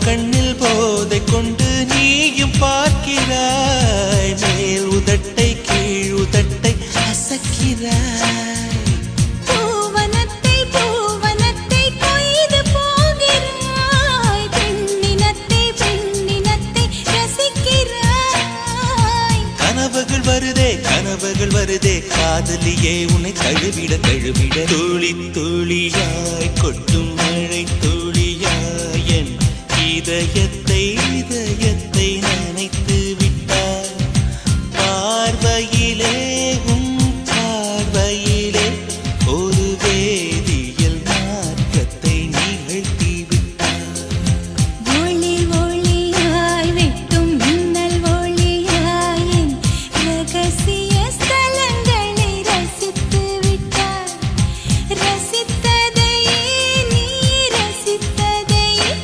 கண்ணில் போதை கொண்டு நீயும் பார்க்கிறாய், மேல் உதட்டை கீழ் உதட்டை அசக்கிறாய். பூவனத்தை பூவனத்தை கொய்து போகிறாய், பெண்ணினத்தை பெண்ணினத்தை ரசிக்கிறாய். கனவுகள் வருதே கனவுகள் வருதே காதலியே உன்னை தழுவிட தழுவிட. துளி துளியாய் கொட்டும் மழை துளியாய் என் இதயத்தை